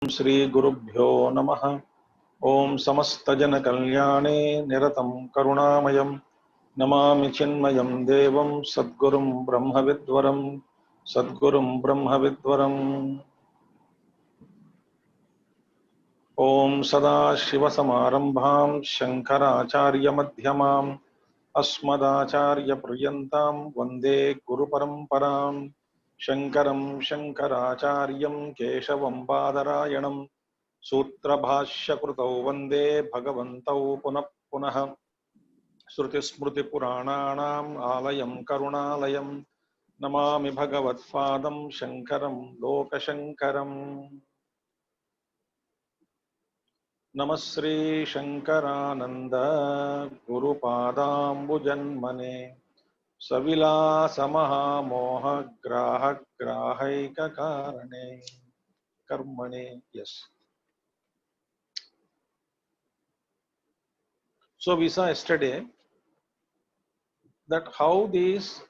श्री गुरुभ्यो नमः। ओम समस्तजनकल्याणे निरतं करुणामयं नमामि चिन्मयं देवं सद्गुरुं ब्रह्मविद्वरं ओम सदाशिवसमारम्भां शङ्कराचार्यमध्यमाम् अस्मदाचार्यपर्यन्तां वन्दे गुरुपरम्परां शङ्करं शङ्कराचार्यं केशवं बादरायणं सूत्रभाष्यकृतौ वन्दे भगवन्तौ पुनः पुनः श्रुतिस्मृतिपुराणानाम् आलयं करुणालयं नमामि भगवत्पादं शङ्करं लोकशङ्करम्। नमः Shri शङ्करानन्द गुरुपादाम्बुजन्मने सविलासमहामोहग्राहग्राहैककारणे कर्मणे। Yes. So we saw yesterday that how these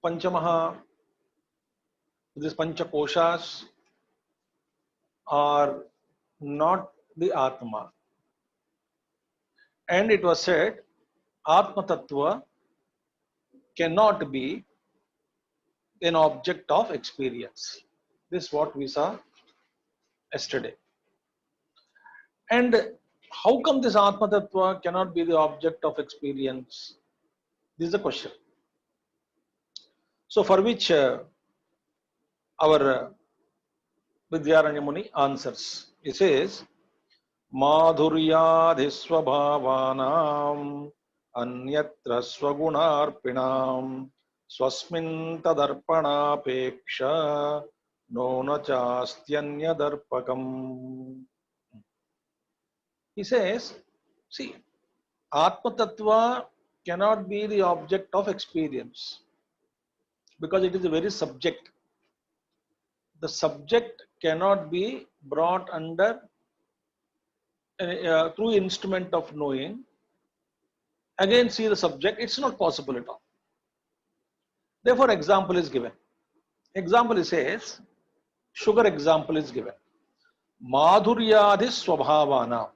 Panchakoshas are not the Atma. And it was said, Atma Tattva cannot be an object of experience. This is what we saw yesterday. And how come this Atma Tattva cannot be the object of experience? This is the question. So for which our Vidyaranya Muni answers. He says, Madhuryadhisvabhavanam anyatra swagunarpinam swasmin tadarpanapeksha nona chastyanyadarpakam. He says, see, Atma Tattva cannot be the object of experience because it is a very subject. The subject cannot be brought under through instrument of knowing. Again, see the subject, it's not possible at all. Therefore, example is given. Example says, sugar example is given. Madhuryadhi swabhavana.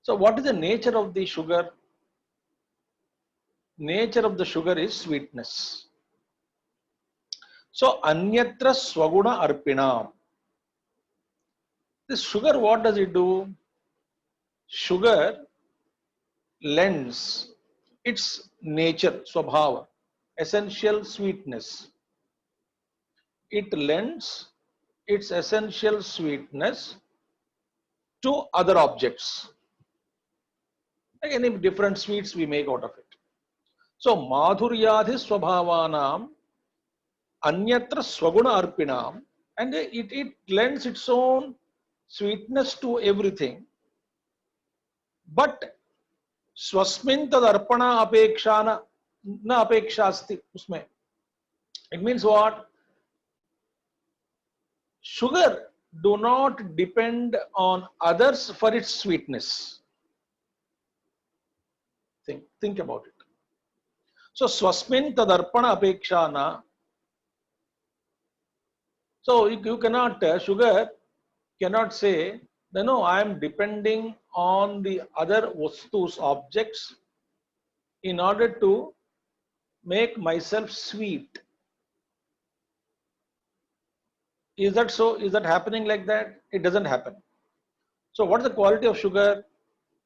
So, what is the nature of the sugar? Nature of the sugar is sweetness. So, anyatra swaguna arpinam. This sugar, what does it do? Sugar lends its nature, swabhava, essential sweetness. It lends its essential sweetness to other objects. Like any different sweets we make out of it. So, madhuryadhi swabhavanam anyatra swaguna arpinam, and it lends its own sweetness to everything. But swasmin tadarpana apekshana na apekshasti usme. It means what? Sugar do not depend on others for its sweetness. Think about it. So swasmin tadarpana apekshana. So you cannot, sugar cannot say, no, I am depending on the other vastus, objects, in order to make myself sweet. Is that so? Is that happening like that? It doesn't happen. So what is the quality of sugar?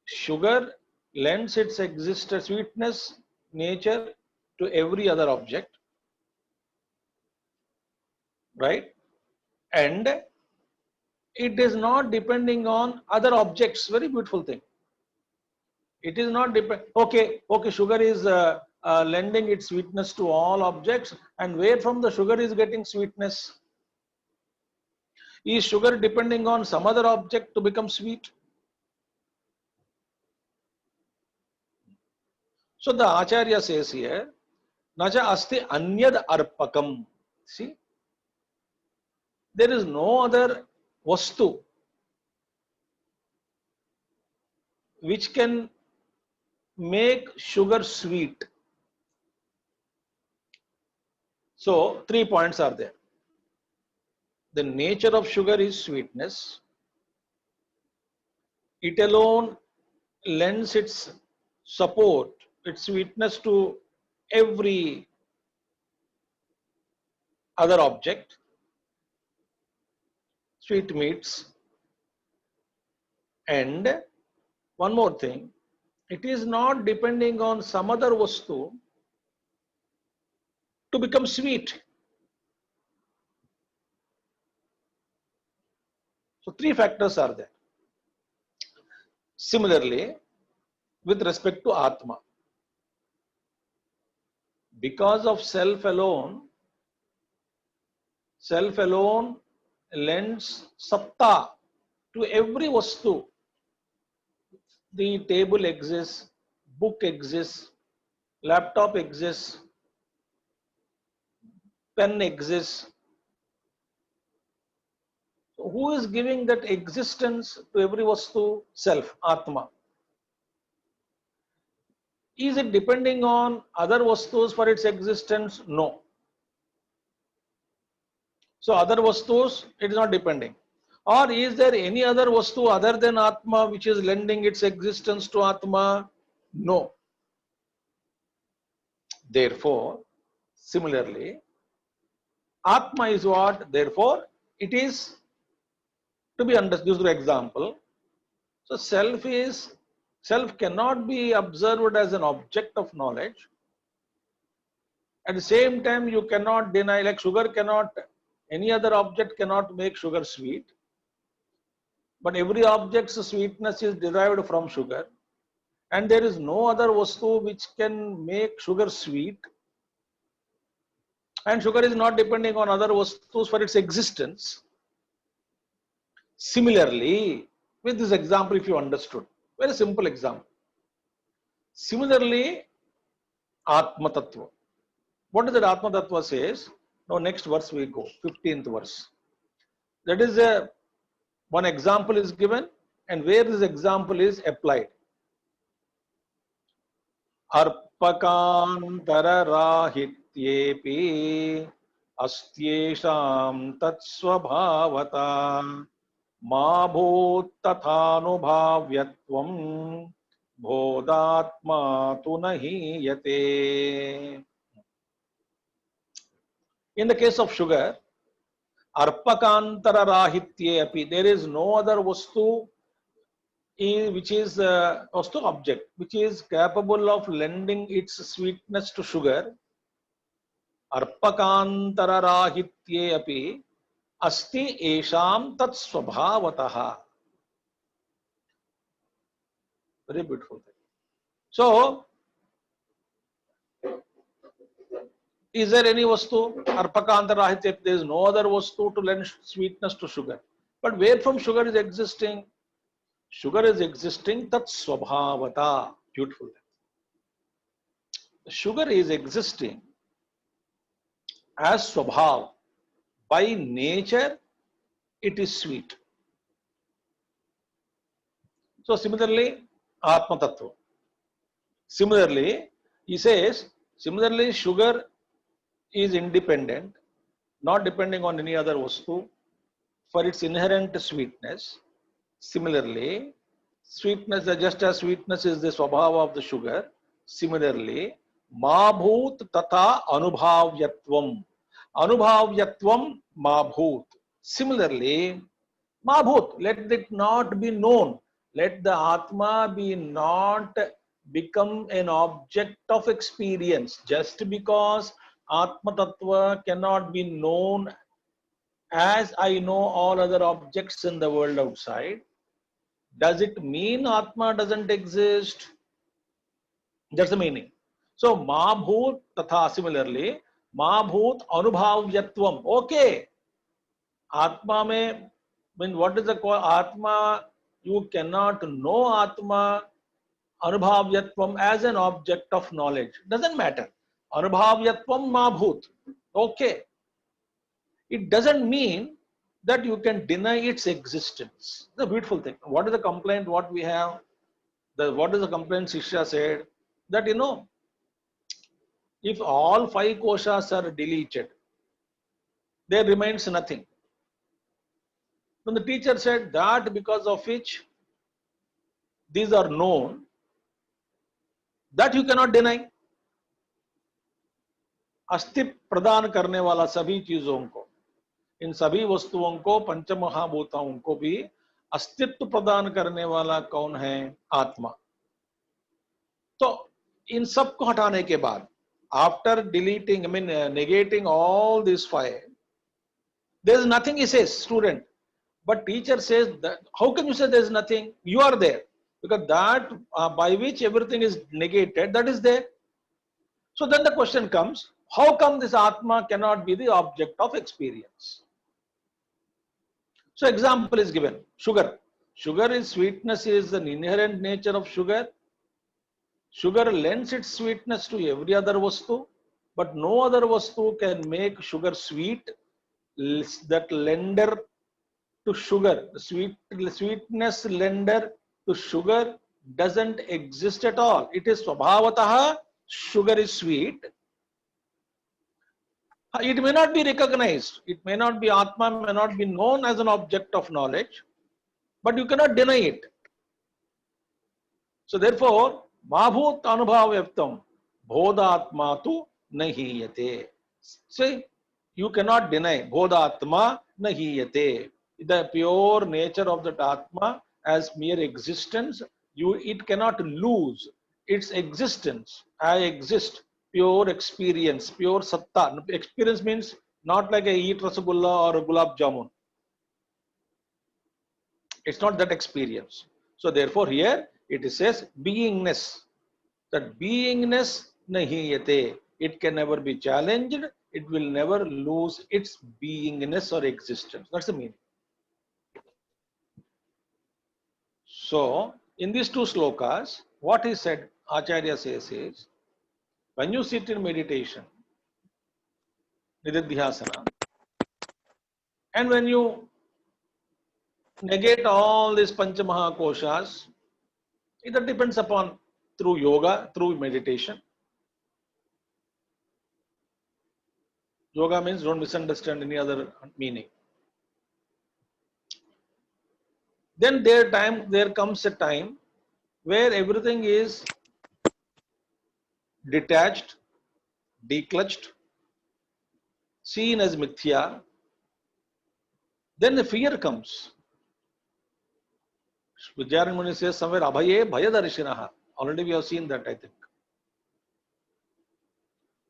Sugar lends its existence, sweetness, nature to every other object, right? And it is not depending on other objects. Very beautiful thing. It is not depend. Okay, sugar is lending its sweetness to all objects, and where from the sugar is getting sweetness? Is sugar depending on some other object to become sweet? So the Acharya says here, Nacha asti anyad arpakam. See, there is no other vastu which can make sugar sweet. So 3 points are there. The nature of sugar is sweetness. It alone lends its support, its sweetness to every other object, sweetmeats. And one more thing, it is not depending on some other vastu to become sweet. So three factors are there. Similarly, with respect to Atma, because of self alone lends satta to every vastu. The table exists, book exists, laptop exists, pen exists. So who is giving that existence to every vastu? Self, Atma. Is it depending on other vastus for its existence? No. So other vastus, it is not depending. Or is there any other vastu other than Atma which is lending its existence to Atma? No. Therefore, similarly, Atma is what? Therefore, it is to be understood through example. So self cannot be observed as an object of knowledge. At the same time, you cannot deny, like sugar cannot, any other object cannot make sugar sweet. But every object's sweetness is derived from sugar. And there is no other vastu which can make sugar sweet. And sugar is not depending on other vastus for its existence. Similarly, with this example, if you understood, very simple example. Similarly, Atma Tattva. What does that Atma Tattva says? Now, next verse we go, 15th verse. That is one example is given, and where this example is applied. Arpakantara rahityepi astyesham tatsvabhavata ma bhut tathanubhavyatvam bodhatma tu nahiyate. In the case of sugar, arpakantara rahitye api, there is no other vastu which is vastu object which is capable of lending its sweetness to sugar. Arpakantara rahitye api asti esham tat swabhavataha. Very beautiful thing. So, is there any vastu? Arpakantara rahitye, there is no other vastu to lend sweetness to sugar. But where from sugar is existing? Sugar is existing tat swabhavata. Beautiful. Sugar is existing as swabhav. By nature, it is sweet. So similarly, Atma Tattva. Similarly, he says, similarly, sugar is independent, not depending on any other vastu for its inherent sweetness. Similarly, sweetness, just as sweetness is the swabhava of the sugar, similarly, mabhut tata anubhavyatvam. Anubhavyatvam mabhut. Similarly, mabhut, let it not be known. Let the Atma be not become an object of experience. Just because Atma Tattva cannot be known as I know all other objects in the world outside, does it mean Atma doesn't exist? That's the meaning. So, ma bhut tatha, similarly, ma bhut anubhavyatvam. Okay. Atma mein, mean what is the call? Atma, you cannot know Atma anubhavyatvam as an object of knowledge. Doesn't matter. Anubhavyatvam ma bhut. Okay. It doesn't mean that you can deny its existence. The beautiful thing. What is the complaint? What we have? What is the complaint? Shishya said that if all 5 koshas are deleted, there remains nothing. When the teacher said that because of which these are known, that you cannot deny. अस्तित्व प्रदान करने वाला सभी चीजों को, इन सभी वस्तुओं को, पंचमहाभूतों को भी अस्तित्व प्रदान करने वाला कौन है? आत्मा. तो इन सब को हटाने के बाद, after deleting, I mean negating all these five, there is nothing, he says, student. But teacher says that how can you say there is nothing? You are there, because that by which everything is negated, that is there. So then the question comes, how come this Atma cannot be the object of experience? So example is given, sugar. Sugar is sweetness, is an inherent nature of sugar. Sugar lends its sweetness to every other vastu, but no other vastu can make sugar sweet. That lender to sugar, the sweetness lender to sugar doesn't exist at all. It is swabhavataha, sugar is sweet. It may not be recognized, it may not be, Atma may not be known as an object of knowledge, but you cannot deny it. So therefore, Mahabhut Anubhavyaptam Bodhatma tu Nahiyate. See, you cannot deny Bodhatma Nahiyate. The pure nature of that Atma as mere existence, it cannot lose its existence. I exist, pure experience, pure satta. Experience means not like I eat rasagulla or a gulab jamun. It's not that experience. So therefore here it says beingness. That beingness nahiyate. It can never be challenged. It will never lose its beingness or existence. That's the meaning. So in these two slokas, what he said, Acharya says is, when you sit in meditation, nididhyasana, and when you negate all these panchamahakoshas, it depends upon through yoga, through meditation. Yoga means, don't misunderstand any other meaning. Then there comes a time where everything is detached, declutched, seen as mithya. Then the fear comes. Vidyaranya Muni says somewhere, Abhaye Bhayadarshinaha. Already we have seen that, I think.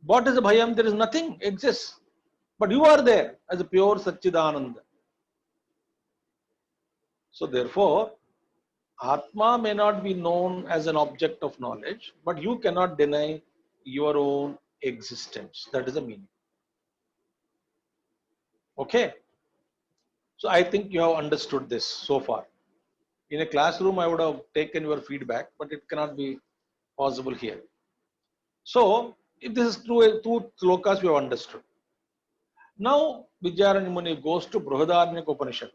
What is a bhayam? There is nothing exists. But you are there as a pure Satchidananda. So therefore, Atma may not be known as an object of knowledge, but you cannot deny your own existence. That is the meaning. Okay? So I think you have understood this so far. In a classroom, I would have taken your feedback, but it cannot be possible here. So, if this is through two slokas, we have understood. Now, Vidyaranya Muni goes to Brihadaranyaka Upanishad.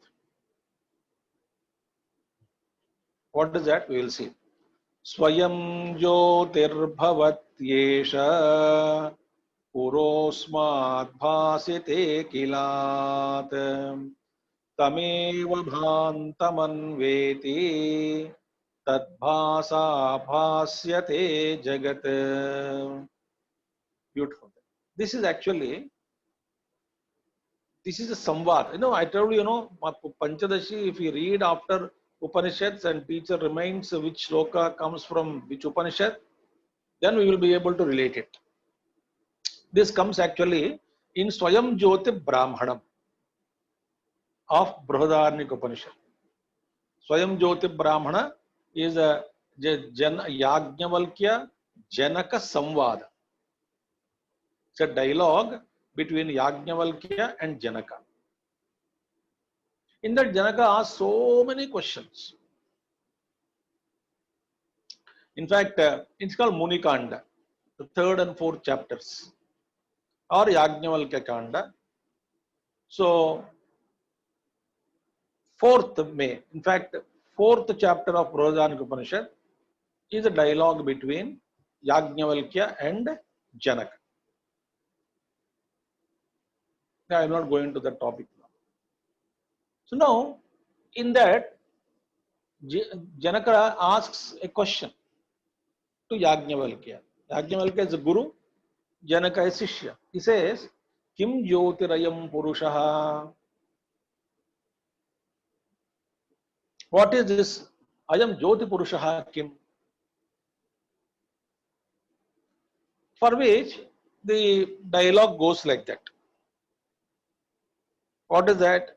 What is that? We will see. Swayam Jyotirbhavatyesha Purosmat Bhasite Kilat Tameva Bhantamanveti Tadbhasa Bhasyate Jagat. Beautiful. This is actually, this is a samvad. I told you, Panchadashi, if you read after Upanishads and teacher reminds which sloka comes from which Upanishad, then we will be able to relate it. This comes actually in Swayam Jyoti Brahmanam of Brihadaranyaka Upanishad. Swayam Jyoti Brahmana is a Yajnavalkya Janaka Samvada. It's a dialogue between Yajnavalkya and Janaka. In that, Janaka asks so many questions. In fact, it's called Munikanda, the 3rd and 4th chapters, or Yajnavalkya Kanda. So, 4th May, in fact, 4th chapter of Brihadaranyaka Upanishad is a dialogue between Yajnavalkya and Janaka. I am not going to the topic now. So now, In that, Janaka asks a question to Yajnavalkya. Yajnavalkya is a guru, Janaka is Shishya. He says, Kim Jyotirayam Purushaha. What is this? Ayam Jyoti Purushaha Kim? For which the dialogue goes like that. What is that?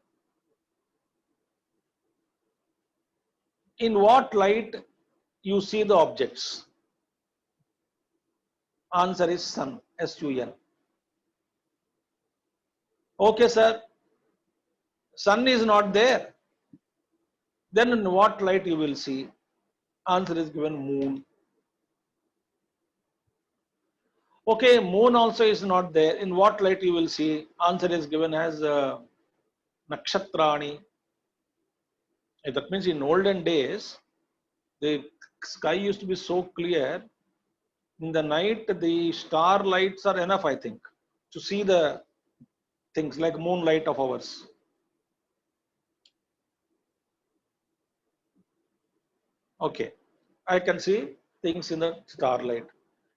In what light you see the objects? Answer is sun, S-U-N. Okay, sir. Sun is not there. Then in what light you will see? Answer is given moon. Okay, moon also is not there. In what light you will see? Answer is given as nakshatrani. That means in olden days, the sky used to be so clear. In the night, the star lights are enough, I think, to see the things like moonlight of ours. Okay, I can see things in the starlight.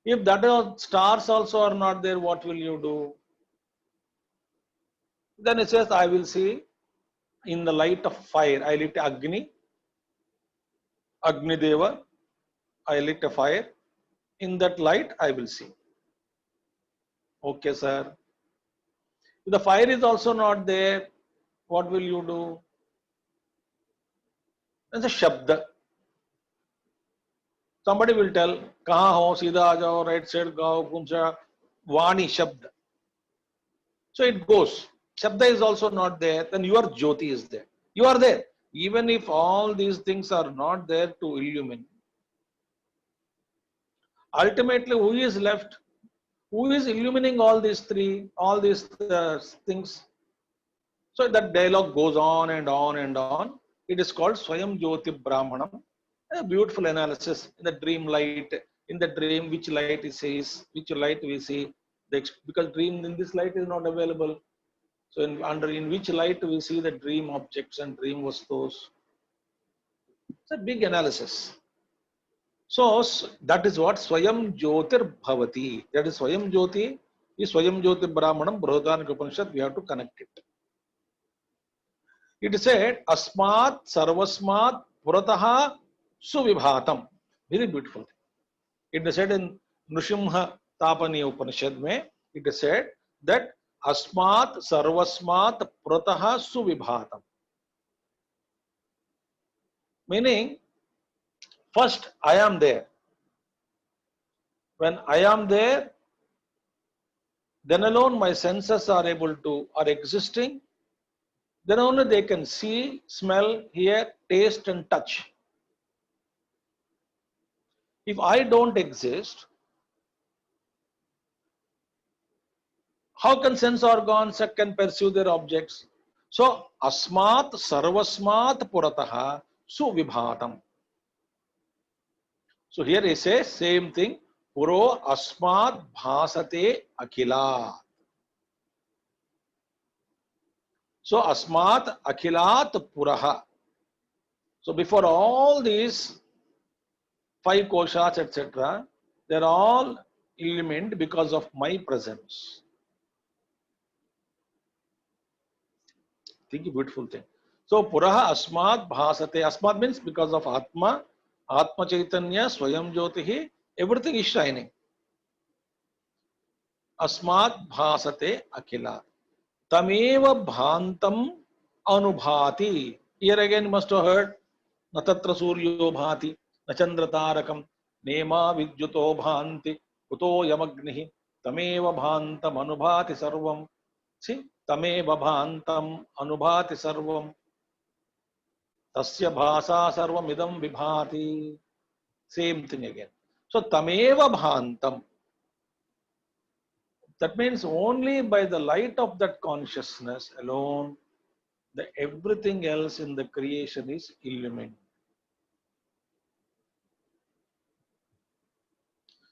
If that stars also are not there, what will you do? Then it says, I will see in the light of fire. I lit Agni, Agni Deva. I lit a fire. In that light, I will see. Okay, sir. If the fire is also not there, what will you do? There's a Shabda. Somebody will tell, Kaha ho, Sida aa jao, right side gao, Kuncha, Vani Shabda. So it goes. Shabda is also not there, then your Jyoti is there. You are there. Even if all these things are not there to illumine, ultimately who is left? Who is illumining all these things? So that dialogue goes on and on and on. It is called Swayam Jyoti Brahmanam. A beautiful analysis in the dream light, in the dream which light it says, which light we see, because dream in this light is not available. So in which light we see the dream objects and dream vastus. It's a big analysis. So that is what Swayam Jyotir Bhavati. That is Swayam Jyoti. Is Swayam Jyoti Brahmanam, Brihadaranyaka Upanishad, we have to connect it. It is said, Asmat Sarvasmat Purataha Suvibhatam. Very beautiful. It is said in Nrsimha Tapani Upanishad, it is said that Asmat Sarvasmat Purataha Suvibhatam. Meaning, first I am there. When I am there, then alone my senses are existing. Then only they can see, smell, hear, taste and touch. If I don't exist, how can sense organs can perceive their objects? So, asmat sarvasmat purataha suvibhatam. So here he says same thing. Puro asmat bhasate akhilat. So asmat akhilat puraha. So before all these 5 koshas, etc., they are all illumined because of my presence. Think a beautiful thing. So puraha asmat bhasate. Asmat means because of Atma. Atma Chaitanya, Swayam Jyotihi, everything is shining. Asmat bhasate akila. Tameva bhantam anubhati. Here again you must have heard. Natatra suryo bhati, nachandra tarakam, nema vidyuto bhanti, kuto yamagnihi, tameva bhantam anubhati sarvam. See, tameva bhantam anubhati sarvam. Tasya bhasa sarvam idam vibhati. Same thing again. So, tameva bhantam. That means only by the light of that consciousness alone, everything else in the creation is illumined.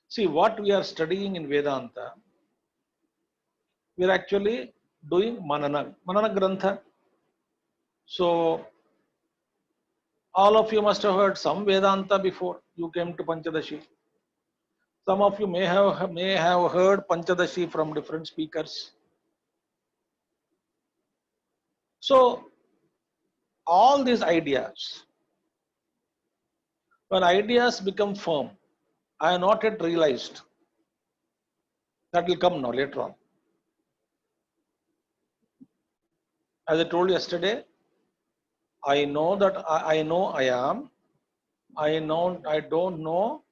See, what we are studying in Vedanta, we are actually doing Manana Grantha. So, All of you must have heard some Vedanta before you came to Panchadashi. Some of you may have heard Panchadashi from different speakers. So all these ideas, when ideas become firm, I have not yet realized. That will come now later on. As I told you yesterday, I know that I know I am. I know I don't know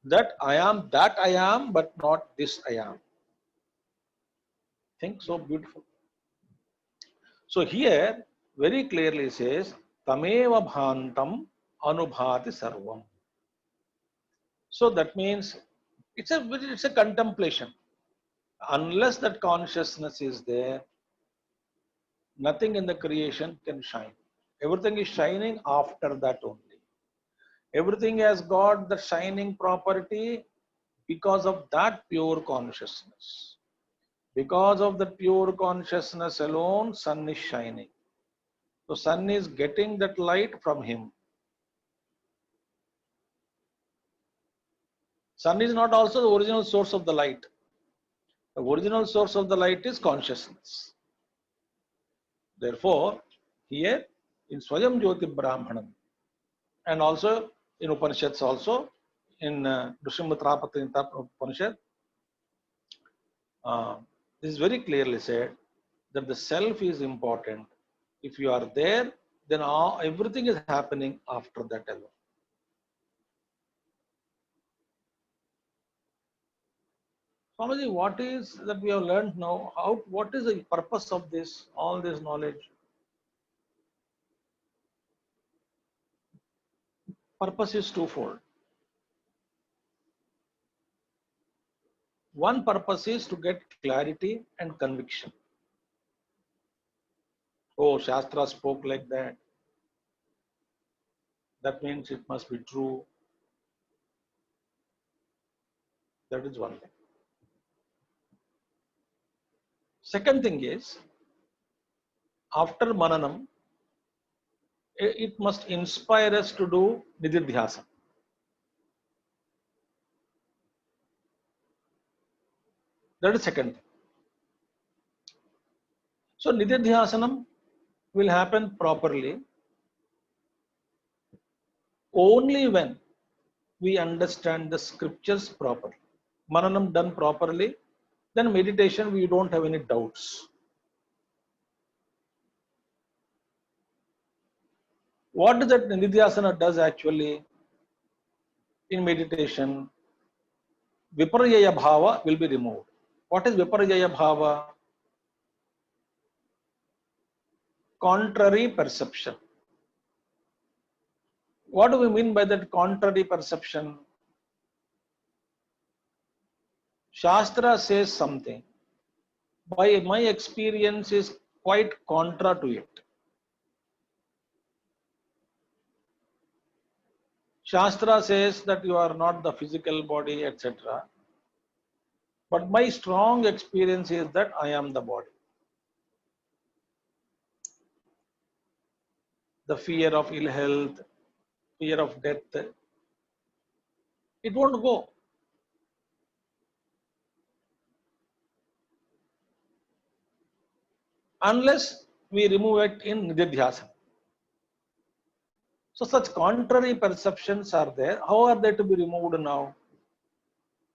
that I am, but not this I am. Think so beautiful. So here very clearly says Tameva Bhantam Anubhati Sarvam. So that means it's a contemplation. Unless that consciousness is there, nothing in the creation can shine. Everything is shining after that only. Everything has got the shining property because of that pure consciousness. Because of the pure consciousness alone, sun is shining. So sun is getting that light from him. Sun is not also the original source of the light. The original source of the light is consciousness. Therefore, here in Swayam Jyoti Brahmanam and also in Upanishads also, in Dushyamatra Upanishad, this is very clearly said that the self is important. If you are there, then everything is happening after that alone. Swamiji, what is that we have learned now? What is the purpose of this, all this knowledge? Purpose is twofold. One purpose is to get clarity and conviction. Oh, Shastra spoke like that. That means it must be true. That is one thing. Second thing is, after Mananam, it must inspire us to do Nididhyasana. That is second thing. So Nididhyasanam will happen properly only when we understand the scriptures properly. Mananam done properly, then meditation we don't have any doubts. What does that Nididhyasana does actually in meditation? Viparyaya bhava will be removed. What is Viparyaya bhava? Contrary perception. What do we mean by that contrary perception? Shastra says something. By my experience is quite contra to it. Shastra says that you are not the physical body, etc. But my strong experience is that I am the body. The fear of ill health, fear of death, it won't go. Unless we remove it in Nididhyasana. So such contrary perceptions are there. How are they to be removed now?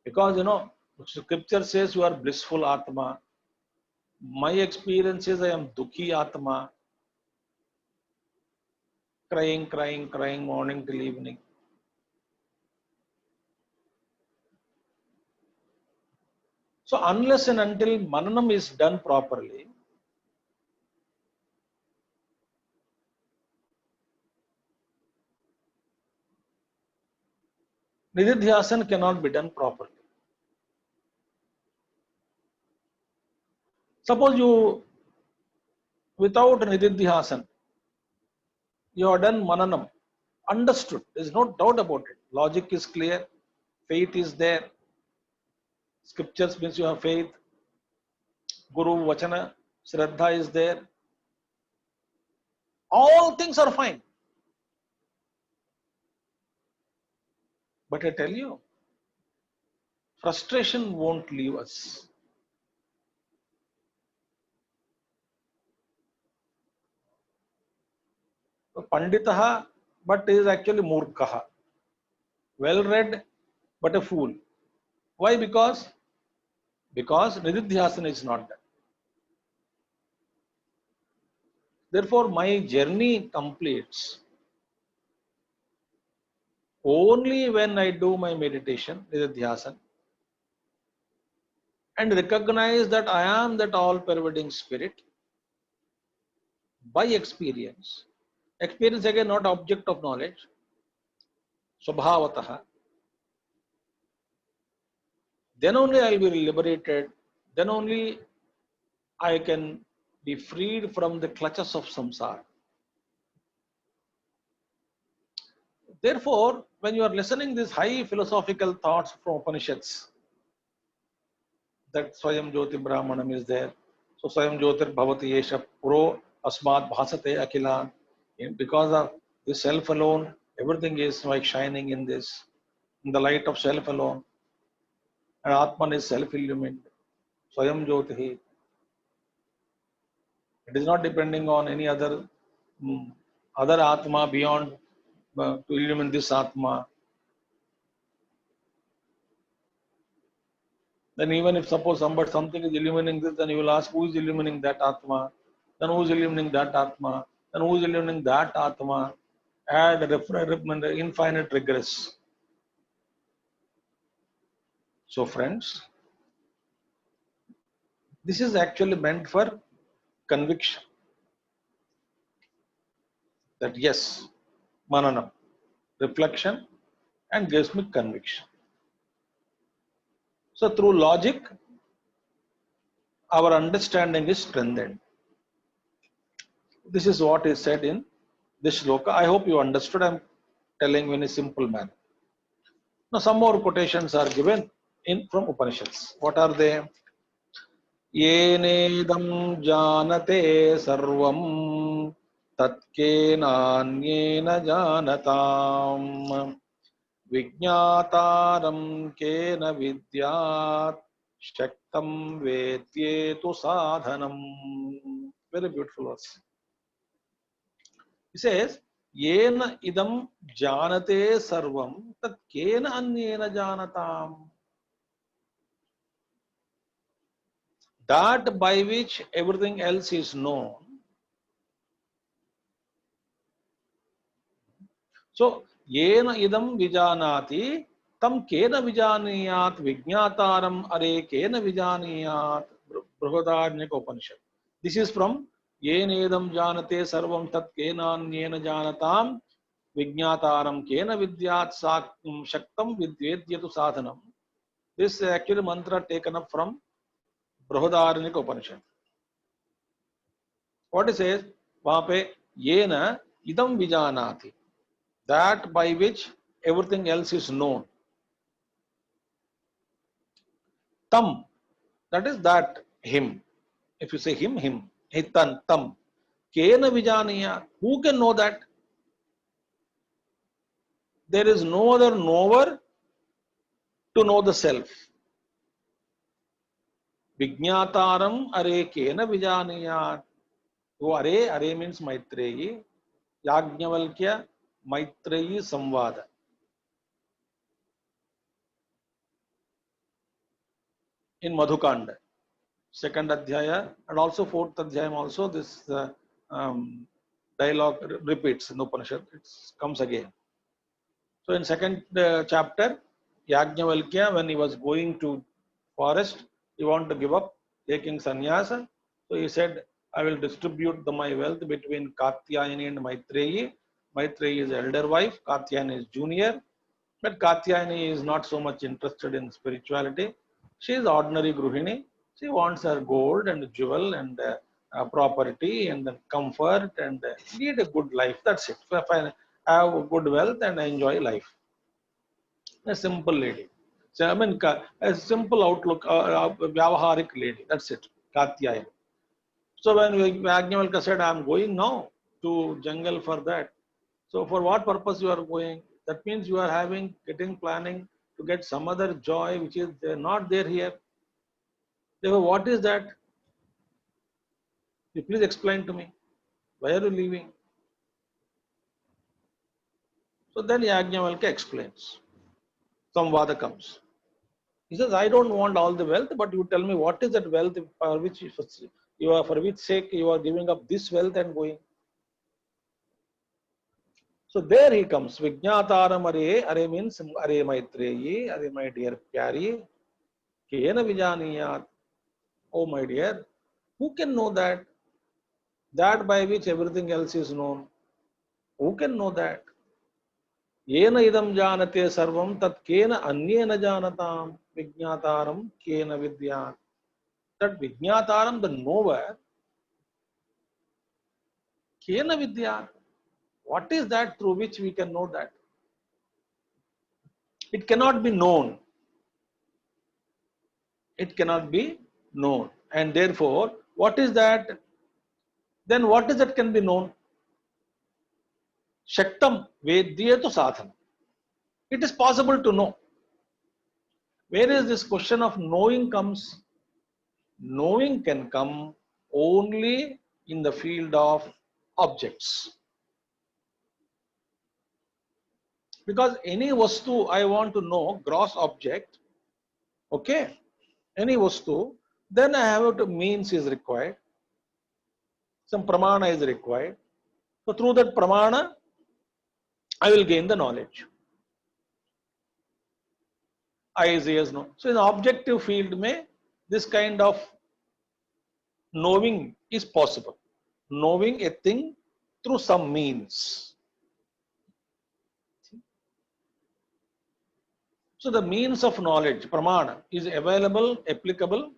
Because scripture says you are blissful Atma. My experience is I am Dukhi Atma. Crying morning till evening. So unless and until Mananam is done properly, Nididhyasana cannot be done properly. Suppose you, without Nididhyasana, you have done Mananam, understood, there is no doubt about it. Logic is clear, faith is there, scriptures means you have faith, Guru Vachana, Shraddha is there. All things are fine. But I tell you, frustration won't leave us. Panditaha, but is actually murkha. Well read, but a fool. Why? Because nididhyasana is not done. Therefore, my journey completes only when I do my meditation, nididhyasana, and recognize that I am that all-pervading spirit by experience. Experience again, not object of knowledge. Swabhavataha. Then only I will be liberated. Then only I can be freed from the clutches of samsara. Therefore, when you are listening these high philosophical thoughts from Upanishads, that Swayam Jyoti Brahmanam is there. So Swayam Jyotir Bhavati Yesha Pro Asmat Bhasate Akilan. Because of the self alone, everything is like shining in this, in the light of self alone. And Atman is self-illumined. Swayam Jyoti. It is not depending on any other Atma beyond to illumine this Atma. Then even if suppose something is illumining this, then you will ask who is illumining that Atma, then who is illumining that Atma, then who is illumining that Atma, add infinite regress. So friends, this is actually meant for conviction. That yes, mananam, reflection and gives me conviction. So through logic, our understanding is strengthened. This is what is said in this shloka. I hope you understood. I am telling in a simple manner. Now some more quotations are given in from Upanishads. What are they? Yenedam janate sarvam tatkenanyena janatam vijñātāram kena vidyāt shaktam vedyetu sadhanam. Very beautiful verse. He says, Yena idam janate sarvam tat kena anyena janatam. That by which everything else is known. So, yena idam vijanati tam kena vijaniyat vijñātāram are kena vijaniyat. Brihadaranyaka Upanishad. This is from Yenedam janate sarvam tat kenanyena janatam vijñātāram kena vidyat shaktam vidyedyatu sadhanam. This is actually mantra taken up from Brihadaranyaka Upanishad. What it says? वहाँ पे येन idam vijanati. That by which everything else is known. Tam, that is that, him. If you say him, hitan, tam. Kena vijaniya, who can know that? There is no other knower to know the self. Vijñātāram are kena vijaniya. So are means Maitreyi. Yajnavalkya Maitreyi Samvada. In Madhukanda, second adhyaya and also fourth adhyayam also this dialogue repeats in Upanishad. It comes again. So in second chapter, Yajnavalkya, when he was going to forest, he wanted to give up taking sannyasa. So he said, I will distribute my wealth between Katyayani and Maitreyi. Maitreyi is elder wife, Katyayani is junior. But Katyayani is not so much interested in spirituality. She is ordinary Gruhini. She wants her gold and jewel and property and comfort and lead a good life. That's it. If I have good wealth and I enjoy life. A simple lady. So, I mean, a simple outlook, Vyavaharik lady. That's it. Katyayani. So when Yajnavalkya said, I am going now, to jungle for that. So for what purpose you are going? That means you are getting planning to get some other joy which is not there here. Therefore, what is that? You please explain to me. Why are you leaving? So then Yajnavalkya explains. Samvada comes. He says, I don't want all the wealth, but you tell me what is that wealth for which you are, for which sake you are giving up this wealth and going. So there he comes. Vijñātāram are means are Maitreyi, are my dear Pyari. Kena Vijaniyat. Oh my dear, who can know that? That by which everything else is known. Who can know that? Yena idam janate sarvam tat kena anyena janatam vijñātāram kena vidyat. That vijñātāram, the knower, kena vidyat. What is that through which we can know that? It cannot be known. It cannot be known. And therefore, what is that? Then what is that can be known? Shaktam vedyetu sadhana. It is possible to know. Where is this question of knowing comes? Knowing can come only in the field of objects. Because any vastu I want to know, gross object, okay, any vastu, then I have to means is required. Some pramana is required. So through that pramana, I will gain the knowledge. Eyes, ears, no. So in the objective field, this kind of knowing is possible. Knowing a thing through some means. So the means of knowledge, pramana, is available, applicable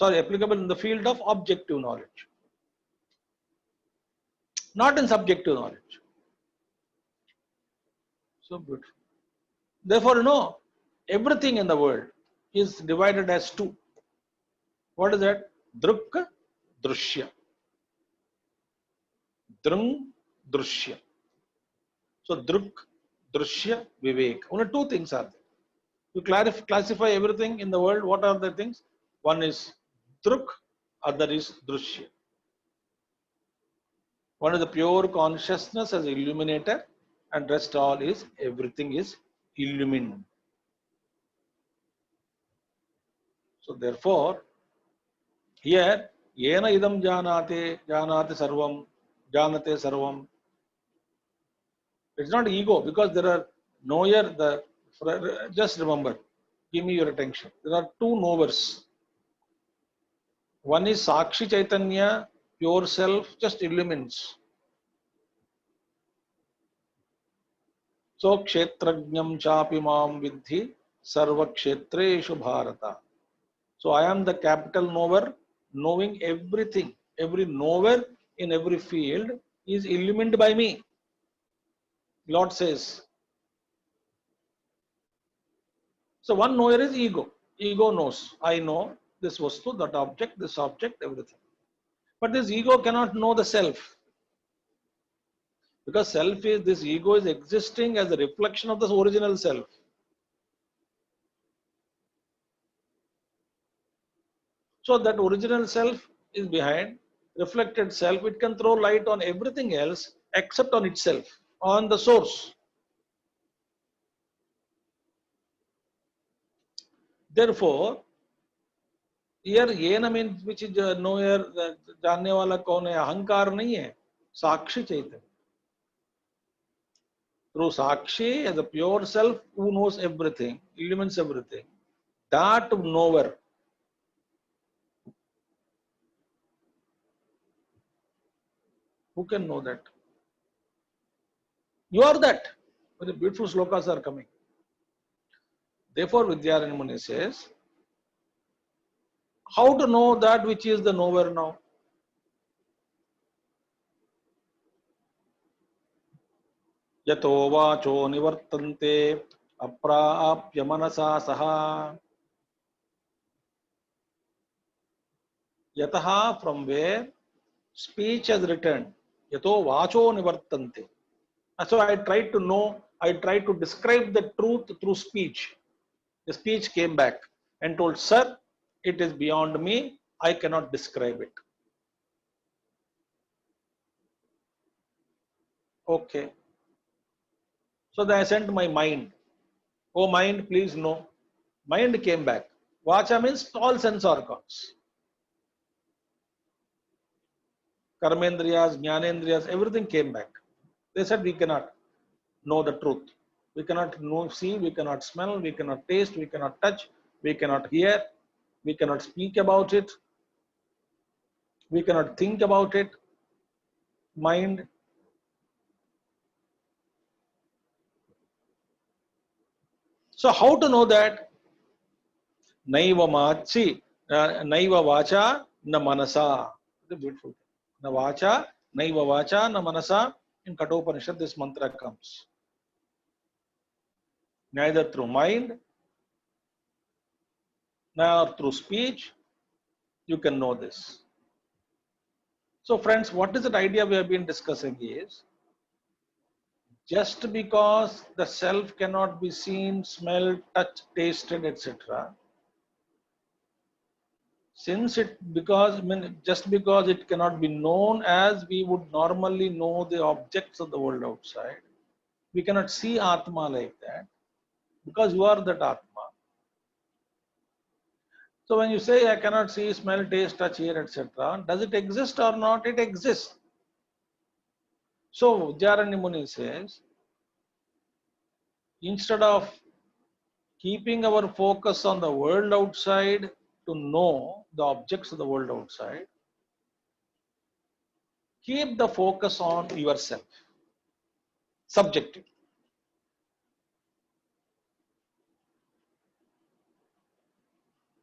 applicable in the field of objective knowledge, not in subjective knowledge. So beautiful. Therefore, everything in the world is divided as two. What is that? Druk, drushya. Drung, drushya. So druk, drushya, vivek. Only two things are there. You classify everything in the world. What are the things? One is druk, other is drushya. One is the pure consciousness as illuminator, and rest all is everything is illumined. So therefore, here yena idam janate sarvam, janate sarvam. It's not ego, because there are knower. Just remember, give me your attention. There are two knowers. One is Sakshi Chaitanya, pure self, just illumines. So kshetrajnam chapi mam vidhi sarva kshetreshu bharata. So I am the capital knower, knowing everything. Every knower in every field is illumined by me. Lord says. So one knower is ego. Ego knows. I know this vastu, that object, this object, everything. But this ego cannot know the self. Because this ego is existing as a reflection of the original self. So that original self is behind, reflected self, it can throw light on everything else except on itself, on the source. Therefore, here yena means which is knower, जानने वाला कौन है, अहंकार नहीं है, साक्षी चैतन्य. Through Sakshi, as a pure self who knows everything, illumines everything, that knower, who can know that? You are that. Very beautiful slokas are coming. Therefore, Vidyaranya Muni says, how to know that which is the knower now? Yato vacho nivartante aprapya manasa saha. Yataha, from where speech has returned. Yato vacho nivartante. So I tried to know, I tried to describe the truth through speech. The speech came back and told, sir, it is beyond me. I cannot describe it. Okay. So then I sent my mind. Oh, mind, please no. Mind came back. Vacha means all sense organs. Karmendriyas, Jnanendriyas, everything came back. They said we cannot know the truth. We cannot know, see, we cannot smell, we cannot taste, we cannot touch, we cannot hear, we cannot speak about it, we cannot think about it. Mind. So how to know that? Naiva machi, naiva vacha, na manasa. The beautiful. Na vacha, naiva vacha, na manasa. In Kathopanishad, this mantra comes. Neither through mind, nor through speech, you can know this. So friends, what is that idea we have been discussing is, just because the self cannot be seen, smelled, touched, tasted, etc. Since just because it cannot be known as we would normally know the objects of the world outside, we cannot see Atma like that, because you are that Atma. So when you say I cannot see, smell, taste, touch, hear, etc., does it exist or not? It exists. So Vidyaranya Muni says, instead of keeping our focus on the world outside to know the objects of the world outside, keep the focus on yourself, subjective.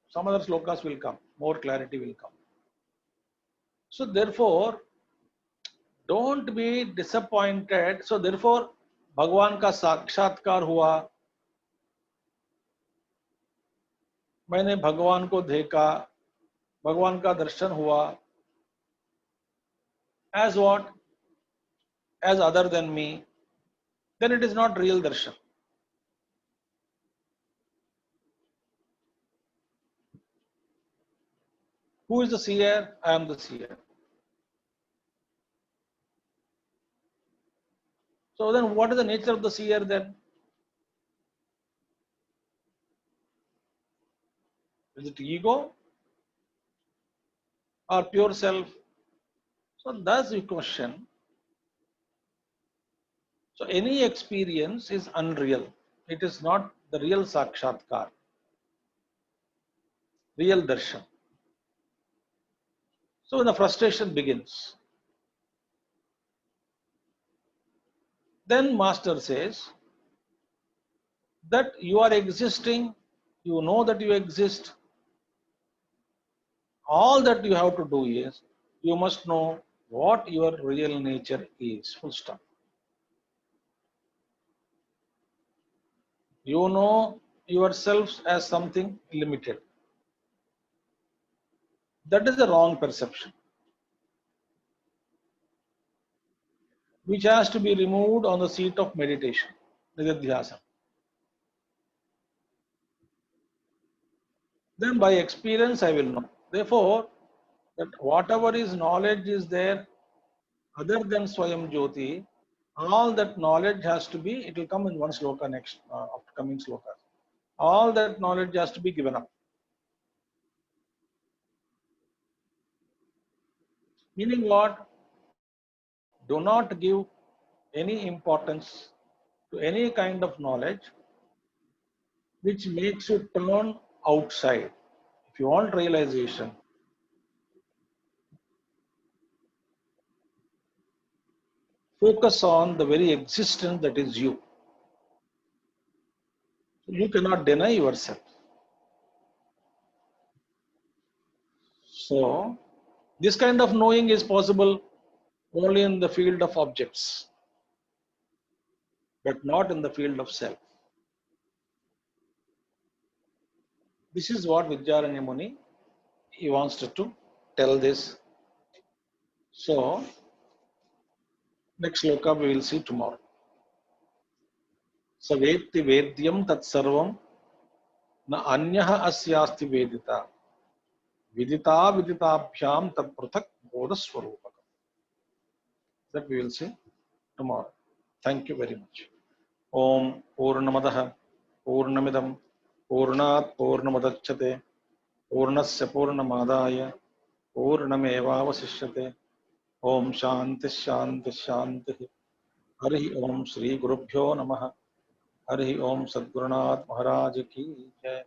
Some other slokas will come, more clarity will come. So therefore, don't be disappointed. So therefore, भगवान का साक्षात्कार हुआ, मैंने भगवान को देखा, भगवान का दर्शन हुआ. As what? As other than me. Then it is not real darshan. Who is the seer? I am the seer. So then what is the nature of the seer then? Is it ego or pure self? So that's the question. So any experience is unreal. It is not the real sakshatkar, real darshan. So when the frustration begins, then master says that you are existing, you know that you exist. All that you have to do is, you must know what your real nature is. Full stop. You know yourself as something limited. That is the wrong perception, which has to be removed on the seat of meditation, nididhyasana. Then by experience I will know. Therefore, that whatever is knowledge is there other than Swayam Jyoti, all that knowledge has to be, it will come in one sloka next, upcoming sloka. All that knowledge has to be given up. Meaning what? Do not give any importance to any kind of knowledge which makes you turn outside. If you want realization, focus on the very existence that is you. You cannot deny yourself. So, this kind of knowing is possible only in the field of objects, but not in the field of self. This is what Vidyaranya Muni, he wants to tell this. So next sloka we will see tomorrow. Savetti vedyam tat sarvam na anyah asyasti vedita vidita viditabhyam tat prathak bodha swarupakam. That we will see tomorrow. Thank you very much. Om Purnamadah Purnamidam Purnat Purnamadachyate Purnasya Purnamadaya Purnamevavasishyate. Om Shanti Shanti Shanti. Hari Om Shri Gurubhyo Namaha. Hari Om Sadgurunath Maharaj Ki Jai.